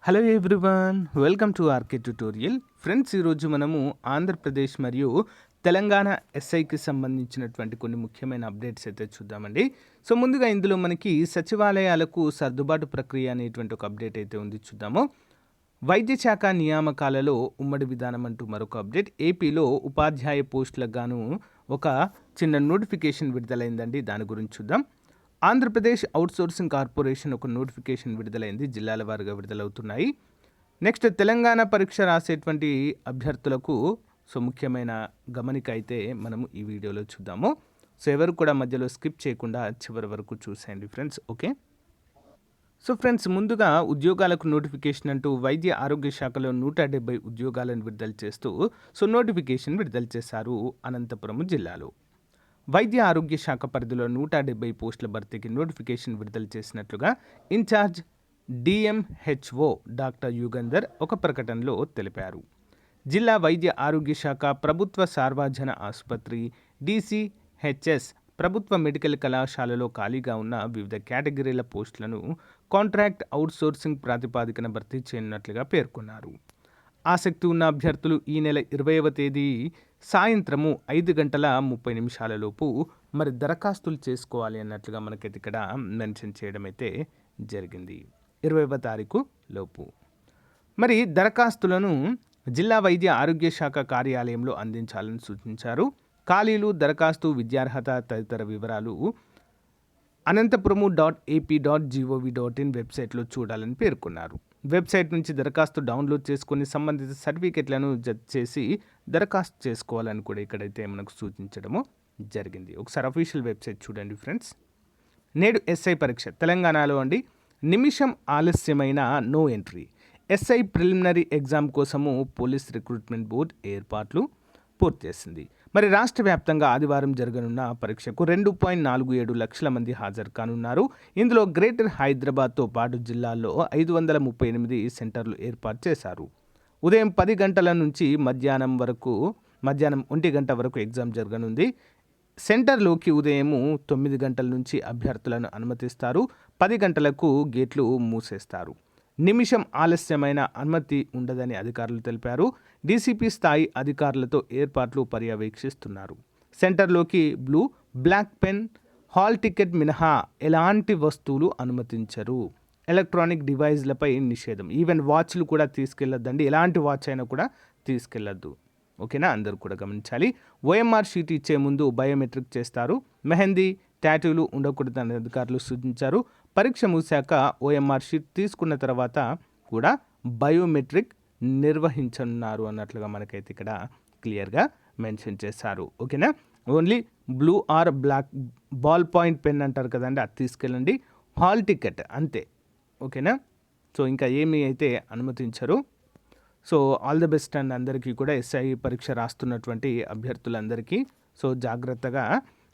Hello everyone, welcome to RK tutorial. Friends, ఈరోజు మనము ఆంధ్రప్రదేశ్ మరియు తెలంగాణ ఎస్ఐకి సంబంధించినటువంటి కొన్ని ముఖ్యమైన అప్డేట్స్ అయితే చూద్దామండి. సో ముందుగా ఇందులో మనకి సచివాలయాలకు సర్దుబాటు ప్రక్రియ అనేటువంటి ఒక అప్డేట్ అయితే ఉంది, చూద్దాము. వైద్య శాఖ నియామకాలలో ఉమ్మడి విధానం అంటూ మరొక అప్డేట్. ఏపీలో ఉపాధ్యాయ పోస్టులకు గాను ఒక చిన్న నోటిఫికేషన్ విడుదలైందండి, దాని గురించి చూద్దాం. ఆంధ్రప్రదేశ్ అవుట్సోర్సింగ్ కార్పొరేషన్ ఒక నోటిఫికేషన్ విడుదలైంది, జిల్లాల వారీగా విడుదలవుతున్నాయి. నెక్స్ట్, తెలంగాణ పరీక్ష రాసేటువంటి అభ్యర్థులకు ముఖ్యమైన గమనిక అయితే మనము ఈ వీడియోలో చూద్దాము. సో ఎవరు కూడా మధ్యలో స్కిప్ చేయకుండా చివరి వరకు చూసేయండి ఫ్రెండ్స్, ఓకే. సో ఫ్రెండ్స్, ముందుగా ఉద్యోగాలకు నోటిఫికేషన్ అంటూ వైద్య ఆరోగ్య శాఖలో 170 ఉద్యోగాలను విడుదల చేస్తూ నోటిఫికేషన్ విడుదల చేశారు అనంతపురం జిల్లాలో. వైద్య ఆరోగ్య శాఖ పరిధిలో 170 పోస్టుల భర్తీకి నోటిఫికేషన్ విడుదల చేసినట్లుగా ఇన్ఛార్జ్ డిఎంహెచ్ఓ డాక్టర్ యుగంధర్ ఒక ప్రకటనలో తెలిపారు. జిల్లా వైద్య ఆరోగ్య శాఖ ప్రభుత్వ సార్వజన ఆసుపత్రి డిసిహెచ్ఎస్ ప్రభుత్వ మెడికల్ కళాశాలలో ఖాళీగా ఉన్న వివిధ కేటగిరీల పోస్టులను కాంట్రాక్ట్ అవుట్సోర్సింగ్ ప్రాతిపాదికన భర్తీ చేయనున్నట్లుగా పేర్కొన్నారు. ఆసక్తి ఉన్న అభ్యర్థులు ఈ నెల 20వ తేదీ సాయంత్రము 5:30 లోపు మరి దరఖాస్తులు చేసుకోవాలి అన్నట్లుగా మనకైతే ఇక్కడ మెన్షన్ చేయడం అయితే జరిగింది. 20వ తారీఖు లోపు మరి దరఖాస్తులను జిల్లా వైద్య ఆరోగ్య శాఖ కార్యాలయంలో అందించాలని సూచించారు. ఖాళీలు, దరఖాస్తు, విద్యార్హత తదితర వివరాలు aనంtapramu.ap.gov.in వెబ్సైట్లో చూడాలని పేర్కొన్నారు. వెబ్సైట్ నుంచి దరఖాస్తు డౌన్లోడ్ చేసుకొని సంబంధిత సర్టిఫికెట్లను జత చేసి దరఖాస్తు చేసుకోవాలని కూడా ఇక్కడైతే మనకు సూచించడము జరిగింది. ఒకసారి అఫీషియల్ వెబ్సైట్ చూడండి ఫ్రెండ్స్. నేడు ఎస్ఐ పరీక్ష తెలంగాణలో అండి. నిమిషం ఆలస్యమైన no entry. SI preliminary exam కోసము పోలీస్ రిక్రూట్మెంట్ బోర్డు ఏర్పాట్లు పూర్తి చేసింది. మరి రాష్ట్ర వ్యాప్తంగా ఆదివారం జరగనున్న పరీక్షకు 2.47 లక్షల మంది హాజరు కానున్నారు. ఇందులో గ్రేటర్ హైదరాబాద్తో పాటు జిల్లాల్లో 538 సెంటర్లు ఏర్పాటు చేశారు. ఉదయం 10 గంటల నుంచి మధ్యాహ్నం 1 గంట వరకు ఎగ్జామ్ జరగనుంది. సెంటర్లోకి ఉదయం 9 గంటల నుంచి అభ్యర్థులను అనుమతిస్తారు. 10 గంటలకు గేట్లు మూసేస్తారు. నిమిషం ఆలస్యమైన అనుమతి ఉండదని అధికారులు తెలిపారు. డీసీపీ స్థాయి అధికారులతో ఏర్పాట్లు పర్యవేక్షిస్తున్నారు. సెంటర్లోకి blue, black pen, hall ticket మినహా ఎలాంటి వస్తువులు అనుమతించరు. ఎలక్ట్రానిక్ డివైజ్లపై నిషేధం. ఈవెన్ వాచ్లు కూడా తీసుకెళ్లొద్దండి, ఎలాంటి వాచ్ అయినా కూడా తీసుకెళ్లొద్దు, ఓకేనా. అందరూ కూడా గమనించాలి. ఓఎంఆర్ షీట్ ఇచ్చే ముందు బయోమెట్రిక్ చేస్తారు. మెహందీ, టాటూలు ఉండకూడదని అధికారులు సూచించారు. పరీక్ష మూసాక ఓఎంఆర్ షీట్ తీసుకున్న తర్వాత కూడా బయోమెట్రిక్ నిర్వహించనున్నారు అన్నట్లుగా మనకైతే ఇక్కడ క్లియర్గా మెన్షన్ చేశారు, ఓకేనా. Only blue or black ball point pen అంటారు కదండి, అది తీసుకెళ్ళండి. హాల్ టికెట్ అంతే, ఓకేనా. సో ఇంకా ఏమీ అయితే అనుమతించరు. So all the best and అందరికీ కూడా ఎస్ఐ పరీక్ష రాస్తున్నటువంటి అభ్యర్థులందరికీ సో జాగ్రత్తగా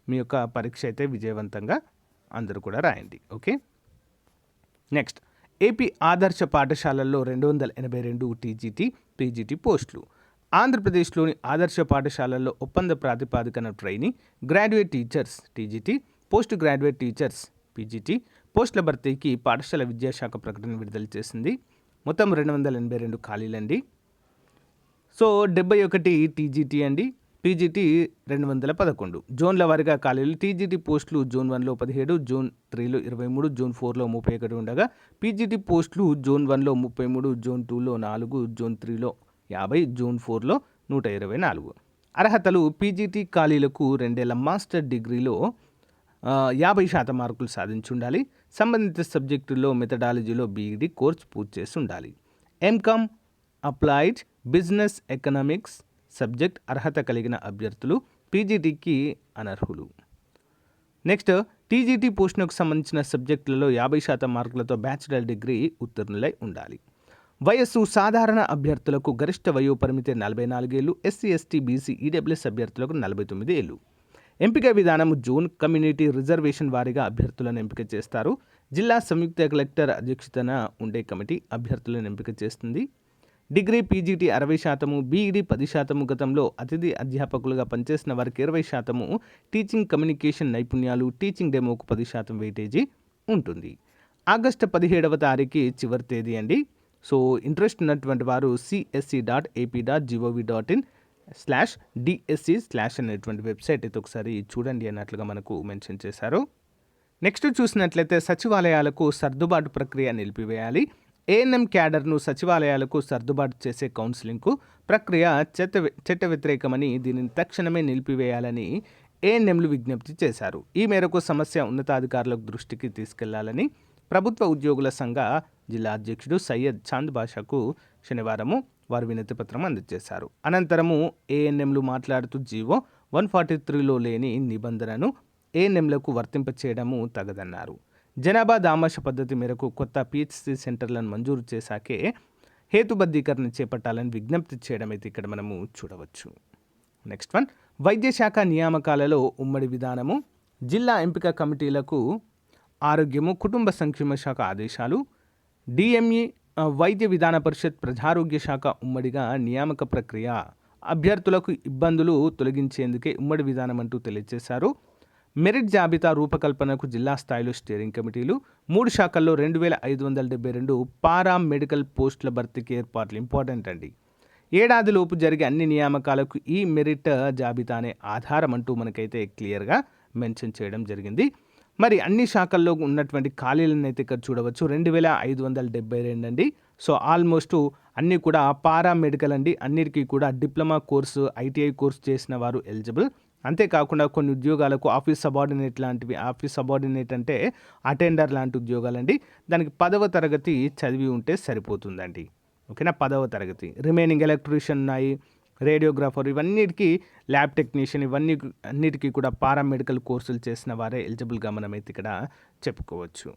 మీ యొక్క పరీక్ష అయితే విజయవంతంగా అందరూ కూడా రాయండి, ఓకే. నెక్స్ట్, ఏపీ ఆదర్శ పాఠశాలల్లో 282 టీజీటీ, పీజీటీ పోస్టులు. ఆంధ్రప్రదేశ్లోని ఆదర్శ పాఠశాలల్లో ఒప్పంద ప్రాతిపాదికన trainee, graduate teachers TGT, post graduate teachers PGT పోస్టుల భర్తీకి పాఠశాల విద్యాశాఖ ప్రకటన విడుదల చేసింది. మొత్తం 282 ఖాళీలండి. సో 71 టీజీటీ అండి, పీజీటీ 211. జోన్ల వారీగా ఖాళీలు. టీజీటీ పోస్టులు జోన్ 1లో 17, జోన్ 3లో 23, జోన్ 4లో 31 ఉండగా పీజీటీ పోస్టులు జోన్ 1లో 33, జోన్ 2లో 4, జోన్ 3లో 50, జోన్ 4లో 124. అర్హతలు: పీజీటీ ఖాళీలకు 2 ఏళ్ల మాస్టర్ డిగ్రీలో 50% మార్కులు సాధించి ఉండాలి. సంబంధిత సబ్జెక్టుల్లో మెథడాలజీలో బీఈడీ కోర్సు పూర్తి చేసి ఉండాలి. MCom, applied business economics subject అర్హత కలిగిన అభ్యర్థులు పీజీటీకి అనర్హులు. నెక్స్ట్, టీజీటీ పోస్టులకు సంబంధించిన సబ్జెక్టులలో 50% మార్కులతో బ్యాచిలర్ డిగ్రీ ఉత్తీర్ణులై ఉండాలి. వయస్సు: సాధారణ అభ్యర్థులకు గరిష్ట వయోపరిమితి 44 ఏళ్ళు, ఎస్సీ, ఎస్టీ, బీసీ, ఈడబ్ల్యూఎస్ అభ్యర్థులకు 49 ఏళ్ళు. ఎంపిక విధానం జోన్, కమ్యూనిటీ రిజర్వేషన్ వారీగా అభ్యర్థులను ఎంపిక చేస్తారు. జిల్లా సంయుక్త కలెక్టర్ అధ్యక్షతన ఉండే కమిటీ అభ్యర్థులను ఎంపిక చేస్తుంది. డిగ్రీ, పీజీటీ 60%, బీఈడీ 10%, గతంలో అతిథి అధ్యాపకులుగా పనిచేసిన వారికి 20%, టీచింగ్ కమ్యూనికేషన్ నైపుణ్యాలు, టీచింగ్ డెమోకు 10% వెయిటేజీ ఉంటుంది. ఆగస్టు 17వ తారీఖు చివరి తేదీ అండి. సో ఇంట్రెస్ట్ ఉన్నటువంటి వారు csc.ap.gov.in/dsc/ అనేటువంటి వెబ్సైట్ అయితే ఒకసారి చూడండి అన్నట్లుగా మనకు మెన్షన్ చేశారు. నెక్స్ట్ చూసినట్లయితే సచివాలయాలకు సర్దుబాటు ప్రక్రియ నిలిపివేయాలి. ఏఎన్ఎం క్యాడర్ను సచివాలయాలకు సర్దుబాటు చేసే కౌన్సిలింగ్కు ప్రక్రియ చట్ట వ్యతిరేకమని దీనిని తక్షణమే నిలిపివేయాలని ఏఎన్ఎంలు విజ్ఞప్తి చేశారు. ఈ మేరకు సమస్య ఉన్నతాధికారుల దృష్టికి తీసుకెళ్లాలని ప్రభుత్వ ఉద్యోగుల సంఘ జిల్లా అధ్యక్షుడు సయ్యద్ చాంద్ బాషాకు శనివారము వారు వినతి పత్రం అందజేశారు. అనంతరము ఏఎన్ఎంలు మాట్లాడుతూ జీవో 143లో లేని నిబంధనను ఏఎన్ఎంలకు వర్తింపచేయడము తగదన్నారు. జనాభా దామాష పద్ధతి మేరకు కొత్త పిహెచ్సి సెంటర్లను మంజూరు చేశాకే హేతుబద్ధీకరణ చేపట్టాలని విజ్ఞప్తి చేయడం అయితే ఇక్కడ మనము చూడవచ్చు. నెక్స్ట్ వన్, వైద్య శాఖ నియామకాలలో ఉమ్మడి విధానము, జిల్లా ఎంపిక కమిటీలకు ఆరోగ్యము కుటుంబ సంక్షేమ శాఖ ఆదేశాలు, డిఎంఈ వైద్య విధాన పరిషత్ ప్రజారోగ్య శాఖ ఉమ్మడిగా నియామక ప్రక్రియ, అభ్యర్థులకు ఇబ్బందులు తొలగించేందుకే ఉమ్మడి విధానం అంటూ తెలియజేశారు. మెరిట్ జాబితా రూపకల్పనకు జిల్లా స్థాయిలో స్టీరింగ్ కమిటీలు, 3 శాఖల్లో 2572 పారా మెడికల్ పోస్టుల భర్తీకి ఏర్పాట్లు. ఇంపార్టెంట్ అండి. ఏడాదిలోపు జరిగే అన్ని నియామకాలకు ఈ మెరిట్ జాబితానే ఆధారం అంటూ మనకైతే క్లియర్గా మెన్షన్ చేయడం జరిగింది. మరి అన్ని శాఖల్లో ఉన్నటువంటి ఖాళీలను అయితే ఇక్కడ చూడవచ్చు. 2572 అండి. సో ఆల్మోస్ట్ అన్నీ కూడా పారా మెడికల్ అండి. అన్నిటికీ కూడా డిప్లొమా కోర్సు, ఐటీఐ కోర్సు చేసిన వారు ఎలిజిబుల్. అంతేకాకుండా కొన్ని ఉద్యోగాలకు ఆఫీస్ సబార్డినేట్ లాంటివి, ఆఫీస్ సబార్డినేట్ అంటే అటెండర్ లాంటి ఉద్యోగాలండి. దానికి 10వ తరగతి చదివి ఉంటే సరిపోతుందండి. ఓకేనా, 10వ తరగతి. రిమైనింగ్ ఎలక్ట్రీషియన్ ఉన్నాయి, రేడియోగ్రాఫర్, ఇవన్నిటికీ ల్యాబ్ టెక్నీషియన్, ఇవన్నీ అన్నిటికీ కూడా పారామెడికల్ కోర్సులు చేసిన వారే ఎలిజిబుల్గా మనమైతే ఇక్కడ చెప్పుకోవచ్చు.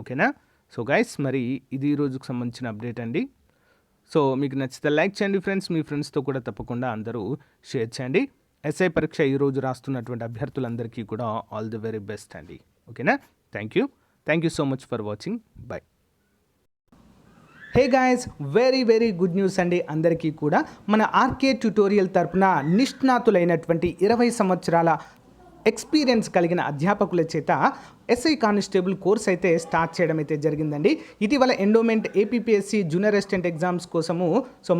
ఓకేనా. సో గైస్, మరి ఇది ఈ రోజుకు సంబంధించిన అప్డేట్ అండి. సో మీకు నచ్చితే లైక్ చేయండి ఫ్రెండ్స్, మీ ఫ్రెండ్స్తో కూడా తప్పకుండా అందరూ షేర్ చేయండి. ఎస్ఐ పరీక్ష ఈరోజు రాస్తున్నటువంటి అభ్యర్థులందరికీ కూడా ఆల్ ది వెరీ బెస్ట్ అండి. ఓకేనా. Thank you so much for watching. By. Hey guys, very good news అండి అందరికీ కూడా. మన ఆర్కే ట్యుటోరియల్ తరపున నిష్ణాతులైనటువంటి 20 సంవత్సరాల ఎక్స్పీరియన్స్ కలిగిన అధ్యాపకుల చేత ఎస్ఐ కానిస్టేబుల్ కోర్స్ అయితే స్టార్ట్ చేయడం అయితే జరిగిందండి. ఇటీవల endowment APPSC junior assistant exams కోసము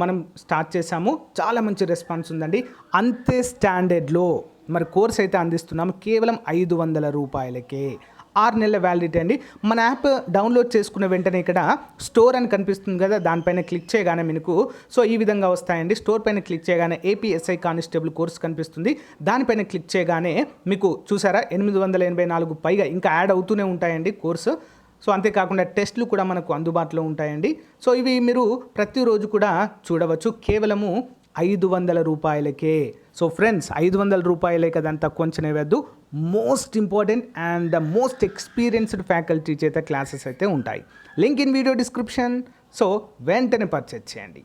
మనం స్టార్ట్ చేశాము. చాలా మంచి రెస్పాన్స్ ఉందండి. అంతే స్టాండర్డ్లో మరి కోర్స్ అయితే అందిస్తున్నాము కేవలం 500 రూపాయలకే. 6 నెలల వ్యాలిడిటీ అండి. మన యాప్ డౌన్లోడ్ చేసుకున్న వెంటనే ఇక్కడ స్టోర్ అని కనిపిస్తుంది కదా, దానిపైన క్లిక్ చేయగానే మీకు ఈ విధంగా వస్తాయండి. స్టోర్ పైన క్లిక్ చేయగానే ఏపీఎస్ఐ కానిస్టేబుల్ కోర్స్ కనిపిస్తుంది. దానిపైన క్లిక్ చేయగానే మీకు చూసారా 884 పైగా ఇంకా యాడ్ అవుతూనే ఉంటాయండి కోర్సు. అంతేకాకుండా టెస్టులు కూడా మనకు అందుబాటులో ఉంటాయండి. ఇవి మీరు ప్రతిరోజు కూడా చూడవచ్చు కేవలము 500 రూపాయలకే. ఫ్రెండ్స్, 500 రూపాయలే కదంతా కొంచెం వేద్దు. Most important and the most experienced faculty చేత క్లాసెస్ అయితే ఉంటాయి. Link in video description. వెంటనే పర్చేజ్ చేయండి.